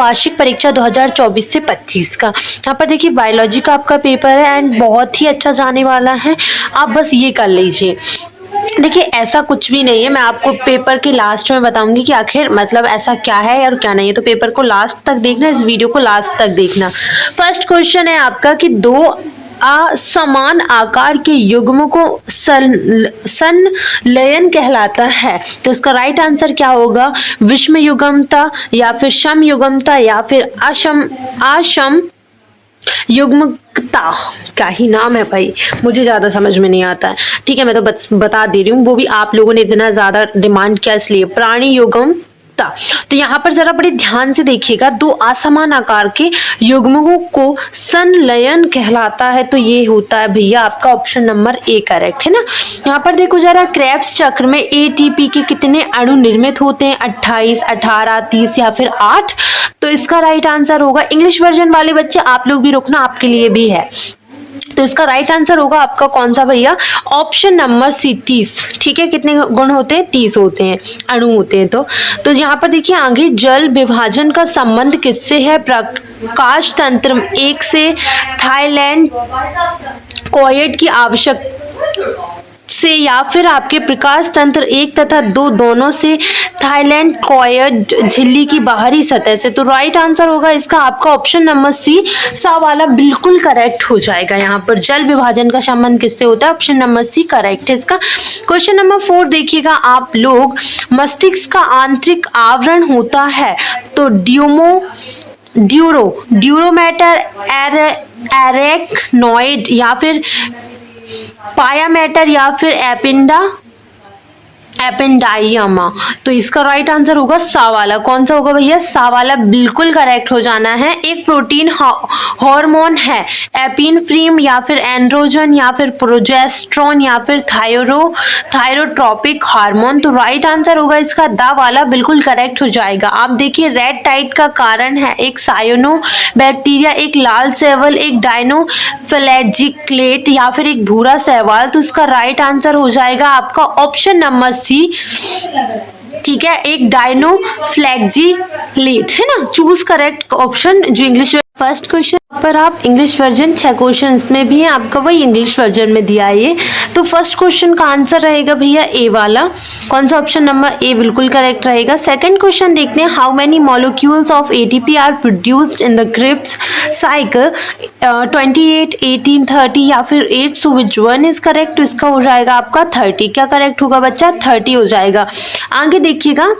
वार्षिक परीक्षा 2024 से 25 का। यहाँ पर देखिए बायोलॉजी का आपका पेपर है एंड बहुत ही अच्छा जाने वाला है, आप बस ये कर लीजिए। देखिए ऐसा कुछ भी नहीं है, मैं आपको पेपर के लास्ट में बताऊंगी कि आखिर मतलब ऐसा क्या है और क्या नहीं है, तो पेपर को लास्ट तक देखना, इस वीडियो को लास्ट तक देखना। फर्स्ट क्वेश्चन है आपका कि दो असमान आकार के युग्म को संलयन कहलाता है, तो इसका राइट आंसर क्या होगा? विषम युग्मता या फिर सम युग्मता या फिर असम युग्मता। क्या ही नाम है भाई, मुझे ज्यादा समझ में नहीं आता है। ठीक है, मैं तो बता दे रही हूँ, वो भी आप लोगों ने इतना ज्यादा डिमांड किया इसलिए। प्राणी युग्मता, तो यहाँ पर जरा बड़े ध्यान से देखिएगा, दो असमान आकार के युग्मों को संलयन कहलाता है, तो ये होता है भैया आपका ऑप्शन नंबर ए करेक्ट है ना। यहाँ पर देखो जरा, क्रेब्स चक्र में एटीपी के कितने अणु निर्मित होते हैं? 28, 18, 30 या फिर 8? तो इसका राइट आंसर होगा, इंग्लिश वर्जन वाले बच्चे आप लोग भी रुकना, आपके लिए भी है, तो इसका राइट आंसर होगा आपका कौन सा भैया? Option number C 30। ठीक है, कितने गुण होते हैं? 30 होते हैं, अणु होते हैं। तो यहाँ पर देखिए आगे, जल विभाजन का संबंध किससे है? प्रकाश तंत्र 1 से, थाईलैंड कॉयड की आवश्यक से, या फिर आपके प्रकाश तंत्र 1 तथा 2 दोनों से, थाईलैंड कॉयड झिल्ली की बाहरी सतह से। तो राइट आंसर होगा इसका आपका ऑप्शन नंबर सी, सा वाला बिल्कुल करेक्ट हो जाएगा। यहाँ पर जल विभाजन का संबंध किससे होता है? ऑप्शन नंबर सी करेक्ट है इसका। क्वेश्चन नंबर 4 देखिएगा आप लोग, मस्तिष्क का आंतरिक आवरण होता है, तो ड्यूरोमेटर, एरेक्नोइड या फिर पाया मैटर या फिर एपेंडाइमा। तो इसका राइट आंसर होगा सा वाला। कौन सा होगा भैया? सा वाला बिल्कुल करेक्ट हो जाना है। एक प्रोटीन हार्मोन है, एपिनेफ्रिन या फिर एंड्रोजन या फिर प्रोजेस्टेरोन या फिर थायरोट्रोपिक हार्मोन। तो राइट आंसर होगा इसका दा वाला, बिल्कुल करेक्ट हो जाएगा। आप देखिए रेड टाइड का कारण है एक साइनो बैक्टीरिया, एक लाल शैवाल, एक डायनोफ्लैजिक्लेट या फिर एक भूरा शैवाल। तो इसका राइट आंसर हो जाएगा आपका ऑप्शन नंबर सी। ठीक है, एक डायनोफ्लैजिलेट है ना, चूज करेक्ट ऑप्शन जो इंग्लिश। फर्स्ट क्वेश्चन पर आप इंग्लिश वर्जन 6 क्वेश्चन इसमें भी है, आपका वही इंग्लिश वर्जन में दिया है ये। तो फर्स्ट क्वेश्चन का आंसर रहेगा भैया ए वाला। कौन सा? ऑप्शन नंबर ए बिल्कुल करेक्ट रहेगा। सेकंड क्वेश्चन देखते हैं, how many molecules of ATP are produced in the Krebs cycle? 28, 18, 30 या फिर 8? So which one is correct? तो इसका हो जाएगा आपका 30। क्या करेक्ट होगा बच्चा? 30 हो जाएगा। आगे देखिएगा,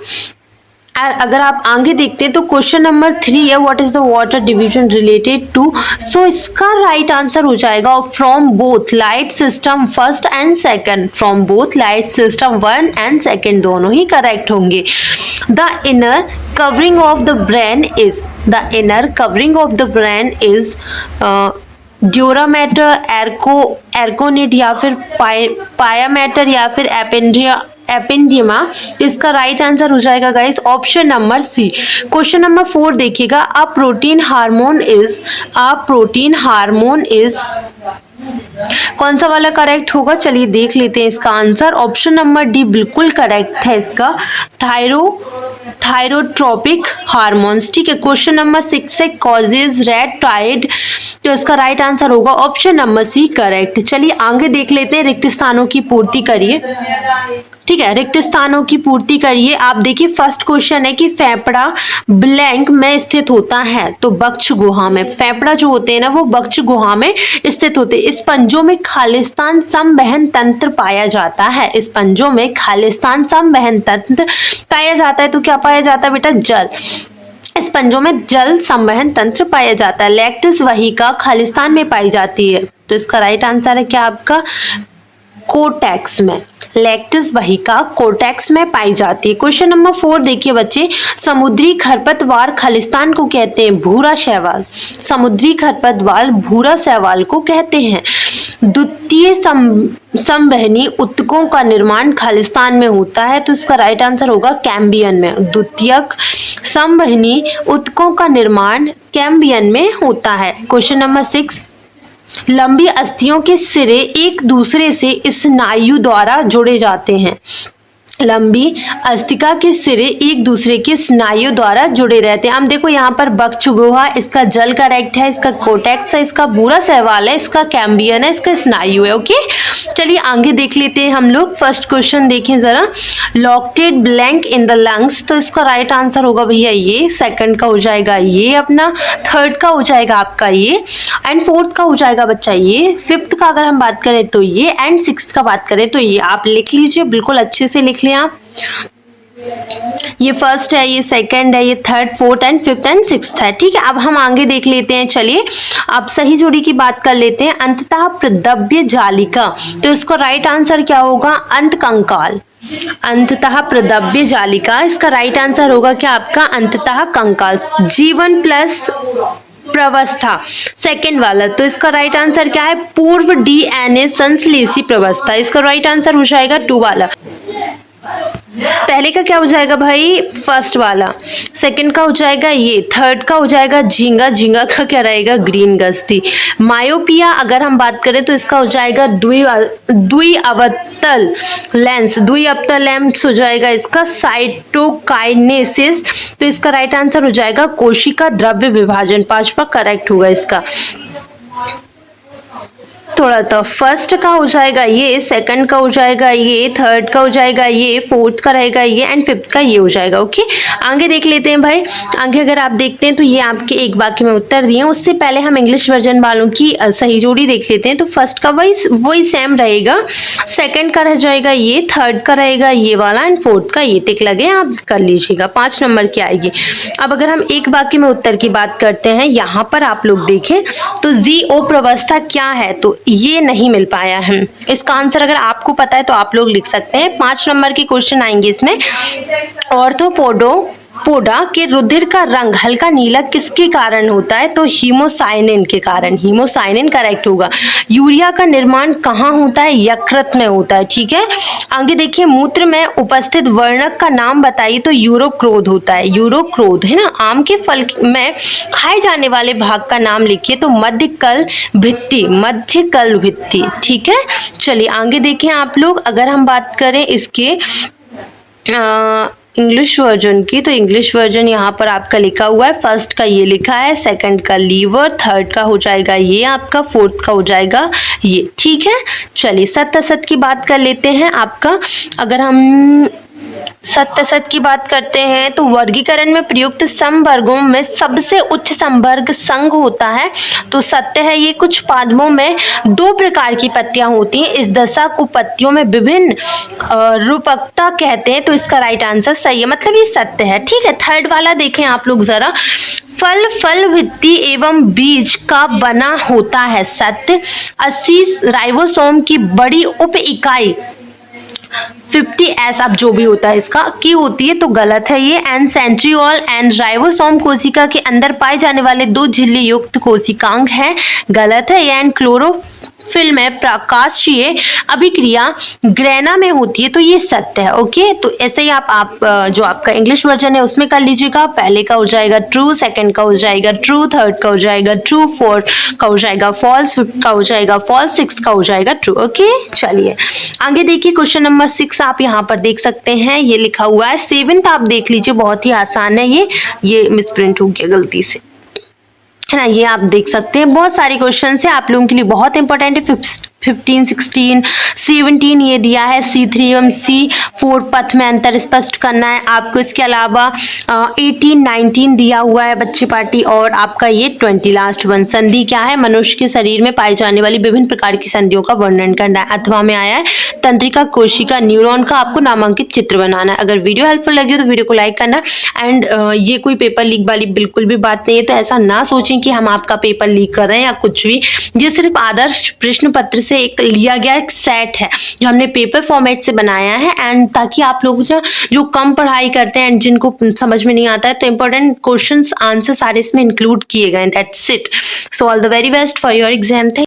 अगर आप आगे देखते हैं तो क्वेश्चन नंबर 3 है, what is the water division related to? So इसका राइट आंसर हो जाएगा from both light system first and second. From both light system 1 and second दोनों ही करेक्ट होंगे। The inner covering of the brain is dura mater, arachnoid या फिर pia mater या फिर एपेंडियमा। इसका राइट आंसर हो जाएगा guys option number C. Question number 4 देखिएगा, अ प्रोटीन हार्मोन इज कौन सा वाला करेक्ट होगा? चलिए देख लेते हैं इसका आंसर। ऑप्शन नंबर डी बिल्कुल करेक्ट है इसका, थायरोट्रोपिक हार्मोन्स। ठीक है, क्वेश्चन नंबर 6 है, कॉजेज रेड टाइड। तो इसका राइट आंसर होगा ऑप्शन नंबर सी करेक्ट। चलिए आगे देख लेते हैं, रिक्त स्थानों की पूर्ति करिए। ठीक है, रिक्त स्थानों की पूर्ति करिए। आप देखिए फर्स्ट क्वेश्चन है कि फेफड़ा ब्लैंक में स्थित होता है, तो बक्ष गुहा में। फेफड़ा जो होते हैं ना वो बक्ष गुहा में स्थित होते हैं। इस पंजों में खालिस्तान संवहन तंत्र पाया जाता है। इस पंजों में खालिस्तान संवहन तंत्र पाया जाता है, तो क्या पाया जाता है बेटा? जल। इस पंजों में जल संवहन तंत्र पाया जाता है। लैक्टिस वहिका खालिस्तान में पाई जाती है, तो इसका राइट आंसर है क्या आपका? कोर्टेक्स में। लैक्टिस वहिका कोर्टेक्स में पाई जाती है। क्वेश्चन नंबर 4 देखिए बच्चे, समुद्री खरपतवार खालिस्तान को कहते हैं भूरा शैवाल। समुद्री खरपतवार भूरा शैवाल को कहते हैं। द्वितीय संवहनी उत्तकों का निर्माण खालिस्तान में होता है, तो इसका राइट आंसर होगा कैम्बियन में। द्वितीयक संवहनी उत्तकों का निर्माण कैम्बियन में होता है। क्वेश्चन नंबर 6, लंबी अस्थियों के सिरे एक दूसरे से स्नायु द्वारा जुड़े जाते हैं। लंबी अस्थिका के सिरे एक दूसरे के स्नायुओं द्वारा जुड़े रहते हैं। हम देखो यहाँ पर बकचुगोहा, इसका जल करेक्ट है, इसका कोटेक्स है, इसका बुरा सहवाल है, इसका कैम्बियन है, इसका स्नायु है। ओके, चलिए आगे देख लेते हैं हम लोग। फर्स्ट क्वेश्चन देखें जरा, located blank in the lungs, तो इसका राइट आंसर होगा भैया ये, सेकंड का हो जाएगा ये अपना, थर्ड का हो जाएगा आपका ये, एंड फोर्थ का हो जाएगा बच्चा ये, फिफ्थ का अगर हम बात करें तो ये, एंड सिक्स्थ का बात करें तो ये। आप लिख लीजिए, बिल्कुल अच्छे से लिख लें आप। ये फर्स्ट है, ये सेकंड है, ये third, fourth and fifth and sixth है। ठीक है, अब हम आगे देख लेते हैं। चलिए अब सही जोड़ी की बात कर लेते हैं। अंततः प्रदव्य जालिका, तो इसका राइट आंसर क्या होगा, अंत कंकाल। अंततः प्रदव्य जालिका, इसका राइट आंसर होगा क्या आपका, अंततः कंकाल। जीवन प्लस प्रवस्था, सेकेंड वाला, तो इसका राइट आंसर क्या है, पूर्व डीएनए संश्लेषी प्रवस्था। इसका राइट आंसर हो जाएगा 2 वाला। पहले का क्या हो जाएगा भाई, फर्स्ट वाला, सेकंड का हो जाएगा ये, थर्ड का हो जाएगा झींगा, झींगा का क्या रहेगा, ग्रीन गश्ती। मायोपिया अगर हम बात करें तो इसका हो जाएगा द्विअवतल लेंस, द्विअवतल लेंस हो जाएगा इसका साइटोकाइनेसिस, तो इसका राइट आंसर हो जाएगा कोशिका द्रव्य विभाजन। 5वां करेक्ट होगा इसका। थोड़ा तो फर्स्ट का हो जाएगा ये, सेकंड का हो जाएगा ये, थर्ड का हो जाएगा ये, फोर्थ का रहेगा ये, एंड फिफ्थ का ये हो जाएगा। ओके, आगे देख लेते हैं भाई। आगे अगर आप देखते हैं तो ये आपके एक वाक्य में उत्तर दिए हैं। उससे पहले हम इंग्लिश वर्जन वालों की सही जोड़ी देख लेते हैं। तो फर्स्ट का वही सेम रहेगा, सेकंड का रह जाएगा ये, थर्ड का रहेगा ये वाला, एंड फोर्थ का ये। टिक लगे आप कर लीजिएगा, 5 नंबर की आएगी। अब अगर हम एक वाक्य में उत्तर की बात करते हैं, यहाँ पर आप लोग देखें तो जीओ प्रवस्था क्या है, तो ये नहीं मिल पाया है। इसका आंसर अगर आपको पता है तो आप लोग लिख सकते हैं। 5 नंबर के क्वेश्चन आएंगे इसमें। ऑर्थोपोडा के रुधिर का रंग हल्का नीला किसके कारण होता है, तो हीमोसाइनिन के कारण। हीमोसाइनिन करेक्ट होगा। यूरिया का निर्माण कहाँ होता है, यकृत में होता है। ठीक है, आगे देखिए, मूत्र में उपस्थित वर्णक का नाम बताइए, तो यूरोक्रोध होता है। यूरोक्रोध है ना। आम के फल में खाए जाने वाले भाग का नाम लिखिए, तो मध्यकल भित्ति, मध्यकल भित्ति। ठीक है, चलिए आगे देखें आप लोग। अगर हम बात करें इसके इंग्लिश वर्जन की, तो इंग्लिश वर्जन यहाँ पर आपका लिखा हुआ है। फर्स्ट का ये लिखा है, सेकंड का लीवर, थर्ड का हो जाएगा ये आपका, फोर्थ का हो जाएगा ये। ठीक है, चलिए सत्य असत की बात कर लेते हैं आपका। अगर हम सत्य असत की बात करते हैं तो वर्गीकरण में प्रयुक्त समवर्गों में सबसे उच्च समवर्ग संघ होता है, तो सत्य है ये। कुछ पादपों में 2 प्रकार की पत्तियां होती हैं, इस दशा को पत्तियों में विभिन्न रूपकता कहते हैं, तो इसका राइट आंसर सही है, मतलब ये सत्य है। ठीक है, थर्ड वाला देखें आप लोग जरा। फल भित्ति एवं बीज का बना होता है, सत्य। 80 राइबोसोम की बड़ी उप इकाई 50S अब जो भी होता है इसका की होती है, तो गलत है ये। एंड सेंट्रियोल एंड राइबोसोम कोशिका के अंदर पाए जाने वाले 2 झिल्ली युक्त कोशिकांग है, गलत है। एंड क्लोरोफिल में प्रकाशीय अभिक्रिया ग्रेना में होती है, तो ये सत्य है। ओके, तो ऐसे ही आप जो आपका इंग्लिश वर्जन है उसमें कर लीजिएगा। पहले का हो जाएगा ट्रू, सेकंड का हो जाएगा ट्रू, थर्ड का हो जाएगा ट्रू, फोर्थ का हो जाएगा फॉल्स, फिफ्थ का हो जाएगा फॉल्स, सिक्स्थ का हो जाएगा ट्रू। ओके, चलिए आगे देखिए। क्वेश्चन नंबर 6 आप यहाँ पर देख सकते हैं, ये लिखा हुआ है। 7th आप देख लीजिए, बहुत ही आसान है ये मिसप्रिंट हो गया गलती से, है ना। ये आप देख सकते हैं, बहुत सारे क्वेश्चन है आप लोगों के लिए, बहुत इंपॉर्टेंट है। 15, 16, 17 ये दिया है। C3 एवं C4 पथ में अंतर स्पष्ट करना है आपको। इसके अलावा 18, 19 दिया हुआ है बच्चे पार्टी, और आपका ये 20 लास्ट वन। संधि क्या है, मनुष्य के शरीर में पाई जाने वाली विभिन्न प्रकार की संधियों का वर्णन करना है। अथवा में आया है तंत्रिका, कोशिका, न्यूरॉन का आपको नामांकित चित्र बनाना है। अगर वीडियो हेल्पफुल लगी हो तो वीडियो को लाइक करना। एंड ये कोई पेपर लीक वाली बिल्कुल भी बात नहीं है, तो ऐसा ना सोचें कि हम आपका पेपर लीक कर रहे हैं या कुछ भी। ये सिर्फ आदर्श प्रश्न पत्र से एक लिया गया एक सेट है जो हमने पेपर फॉर्मेट से बनाया है, एंड ताकि आप लोग जो कम पढ़ाई करते हैं एंड जिनको समझ में नहीं आता है, तो इंपॉर्टेंट क्वेश्चंस आंसर सारे इसमें इंक्लूड किए गए हैं। That's it. So all the very best for your exam.